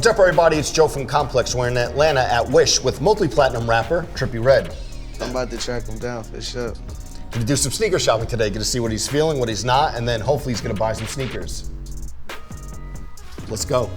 What's up, everybody? It's Joe from Complex. We're in Atlanta at Wish with multi-platinum rapper Trippie Redd. I'm about to track him down for sure. Gonna do some sneaker shopping today, gonna see what he's feeling, what he's not, and then hopefully he's gonna buy some sneakers. Let's go.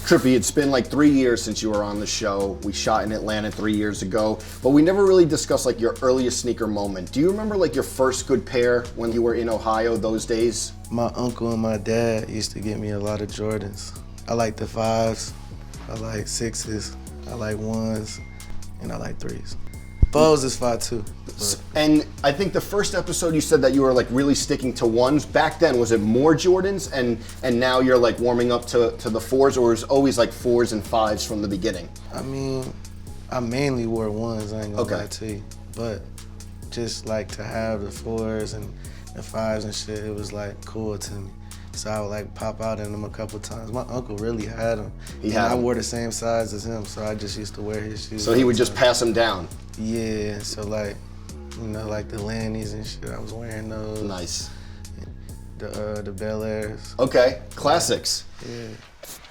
Trippie, it's been like 3 years since you were on the show. We shot in Atlanta 3 years ago, but we never really discussed like your earliest sneaker moment. Do you remember like your first good pair when you were in Ohio those days? My uncle and my dad used to get me a lot of Jordans. I like the 5s, I like 6s, I like 1s, and I like 3s. 4s is 5 too. And I think the first episode you said that you were like really sticking to 1s. Back then, was it more Jordans and now you're like warming up to the 4s, or was it always like 4s and 5s from the beginning? I mean, I mainly wore 1s, I ain't gonna lie to you. But just like to have the 4s and the 5s and shit, it was like cool to me. So I would like pop out in them a couple times. My uncle really had them. I wore the same size as him, so I just used to wear his shoes. So he would just pass them down? Yeah, so like, you know, like the LANEYs and shit, I was wearing those. Nice. The Bel Airs. Okay, classics. Yeah.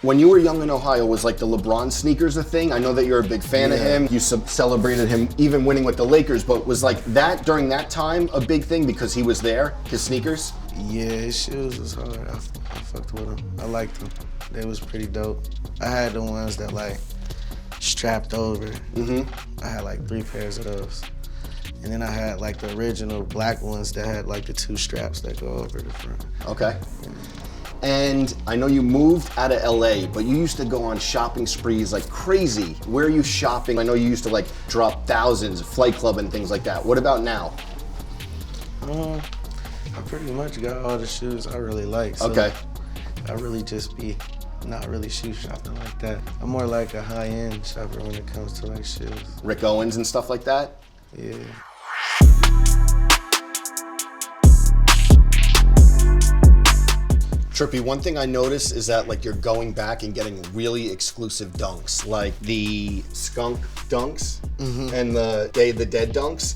When you were young in Ohio, was like the LeBron sneakers a thing? I know that you're a big fan of him. You celebrated him even winning with the Lakers, but was like that, during that time, a big thing because he was there, his sneakers? Yeah, his shoes was hard. I fucked with them. I liked them. They was pretty dope. I had the ones that like strapped over. I had like 3 pairs of those. And then I had like the original black ones that had like the 2 straps that go over the front. Okay. And I know you moved out of LA, but you used to go on shopping sprees like crazy. Where are you shopping? I know you used to like drop thousands, Flight Club and things like that. What about now? I pretty much got all the shoes I really like. So okay. I really just be not really shoe shopping like that. I'm more like a high-end shopper when it comes to like shoes. Rick Owens and stuff like that? Yeah. Trippie, one thing I noticed is that like you're going back and getting really exclusive dunks, like the skunk dunks and the Day of the Dead dunks.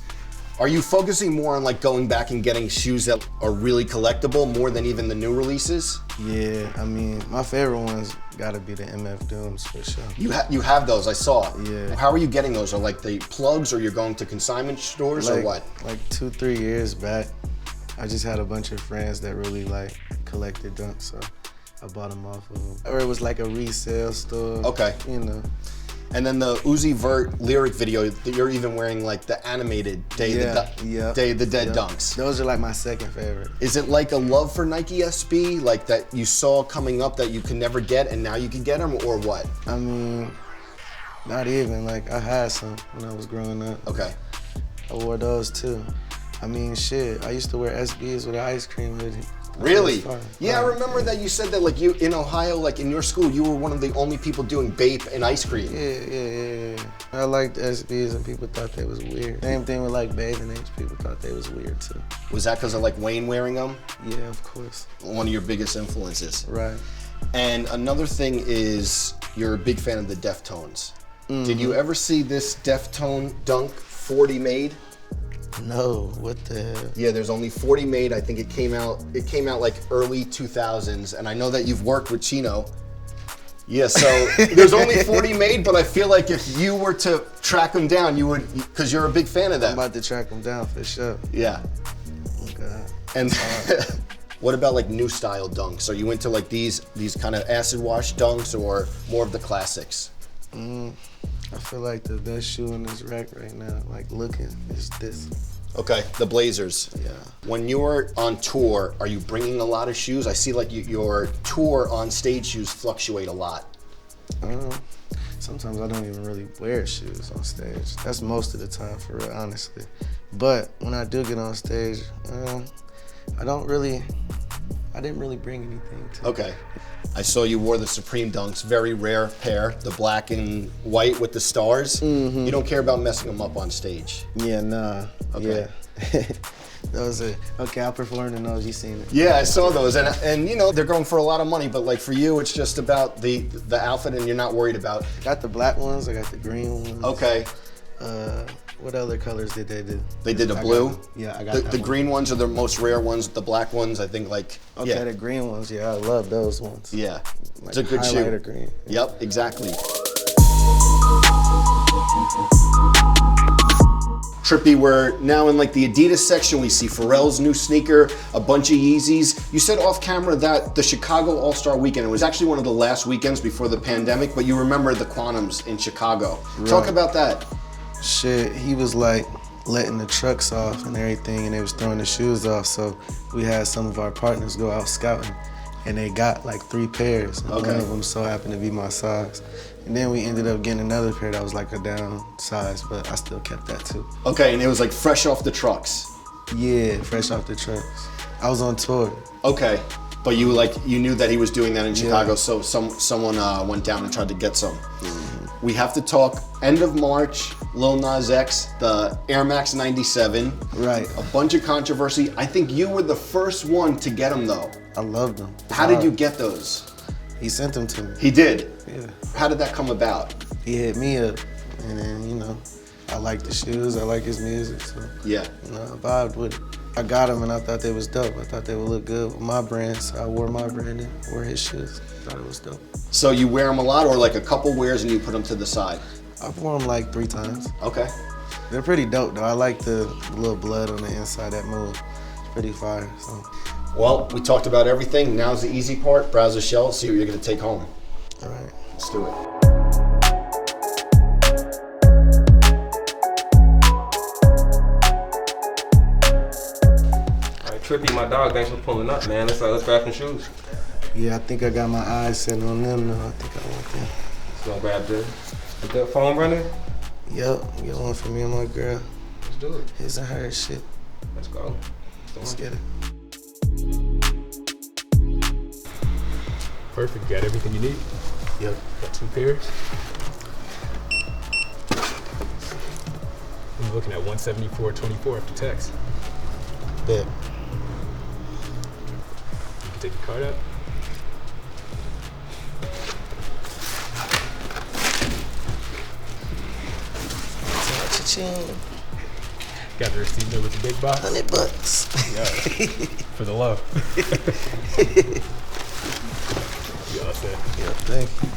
Are you focusing more on like going back and getting shoes that are really collectible more than even the new releases? Yeah, I mean, my favorite ones gotta be the MF Dooms for sure. You have those, I saw. Yeah. How are you getting those? Are like the plugs, or you're going to consignment stores, or what? Like 2-3 years back, I just had a bunch of friends that really like collected dunks, so I bought them off of them. Or it was like a resale store. Okay. You know. And then the Uzi Vert lyric video, you're even wearing like the animated Day of the Dead dunks. Those are like my second favorite. Is it like a love for Nike SB, like that you saw coming up that you can never get and now you can get them, or what? I mean, not even. Like, I had some when I was growing up. Okay. I wore those too. I mean, shit, I used to wear SBs with an ice cream hoodie. Really? Yeah, I remember that you said that like you, in Ohio, like in your school, you were one of the only people doing Bape and ice cream. Yeah. I liked SBs and people thought they was weird. Same thing with like bathing apes, people thought they was weird too. Was that because of like Wayne wearing them? Yeah, of course. One of your biggest influences. Right. And another thing is you're a big fan of the Deftones. Did you ever see this Deftone dunk 40 made? No, what the hell? Yeah, there's only 40 made. I think it came out like early 2000s, and I know that you've worked with Chino. Yeah, so there's only 40 made, but I feel like if you were to track them down, you would, because you're a big fan of them. I'm about to track them down for sure. Yeah. Okay. And what about like new style dunks? Are you into like these kind of acid wash dunks, or more of the classics? I feel like the best shoe in this rack right now, like looking, is this. Okay, the Blazers. Yeah. When you're on tour, are you bringing a lot of shoes? I see like your tour on stage shoes fluctuate a lot. Sometimes I don't even really wear shoes on stage. That's most of the time, for real, honestly. But when I do get on stage, I didn't really bring anything to Okay. I saw you wore the Supreme Dunks, very rare pair, the black and white with the stars. You don't care about messing them up on stage. Yeah, nah. Okay. Yeah. Those are, okay, I performed in those, you seen it. Yeah, I saw those, and you know, they're going for a lot of money, but like for you, it's just about the outfit and you're not worried about. Got the black ones, I got the green ones. Okay. What other colors did they do? They did a blue. I got the green ones are the most rare ones. The black ones, I think, like okay, the green ones. Yeah, I love those ones. Yeah, like it's a good shoe. Green. Yep, exactly. Trippie, we're now in like the Adidas section. We see Pharrell's new sneaker, a bunch of Yeezys. You said off camera that the Chicago All-Star Weekend, it was actually one of the last weekends before the pandemic, but you remember the Quantums in Chicago. Right. Talk about that. Shit, he was like letting the trucks off and everything, and they was throwing the shoes off, so we had some of our partners go out scouting, and they got like 3 pairs, and one of them so happened to be my size. And then we ended up getting another pair that was like a down size, but I still kept that too. Okay, and it was like fresh off the trucks. Yeah, fresh off the trucks. I was on tour. Okay, but you knew that he was doing that in Chicago, so someone went down and tried to get some. Mm-hmm. We have to talk end of March, Lil Nas X, the Air Max 97. Right. A bunch of controversy. I think you were the first one to get them though. I loved them. How did you get those? He sent them to me. He did? Yeah. How did that come about? He hit me up, and then, you know, I like the shoes, I like his music, so, yeah. You know, I vibed with it. I got them and I thought they was dope. I thought they would look good with my brand, so I wore my brand and wore his shoes. I thought it was dope. So you wear them a lot, or like a couple wears and you put them to the side? I've worn them like 3 times. Okay. They're pretty dope though. I like the little blood on the inside, that move. It's pretty fire, so. Well, we talked about everything. Now's the easy part. Browse the shelf, see what you're gonna take home. All right. Let's do it. Trippie, my dog, thanks for pulling up, man. Let's grab some shoes. Yeah, I think I got my eyes set on them now. I think I want them. Let's go grab the good foam runner. Yup, get one for me and my girl. Let's do it. His and her shit. Let's go. Let's get it. Perfect, got everything you need? Yep. Got 2 pairs. I'm looking at 174.24 after tax. Bet. You can take your card out. Cha-ching. Got the receipt there with the big box. $100. Yeah. For the love. You all set? Yep, thank you.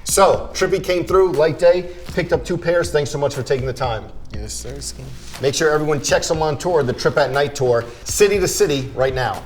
So, Trippie came through, light day, picked up 2 pairs. Thanks so much for taking the time. Yes, sir, Skin. Make sure everyone checks him on tour, the Trip at Night tour, city to city right now.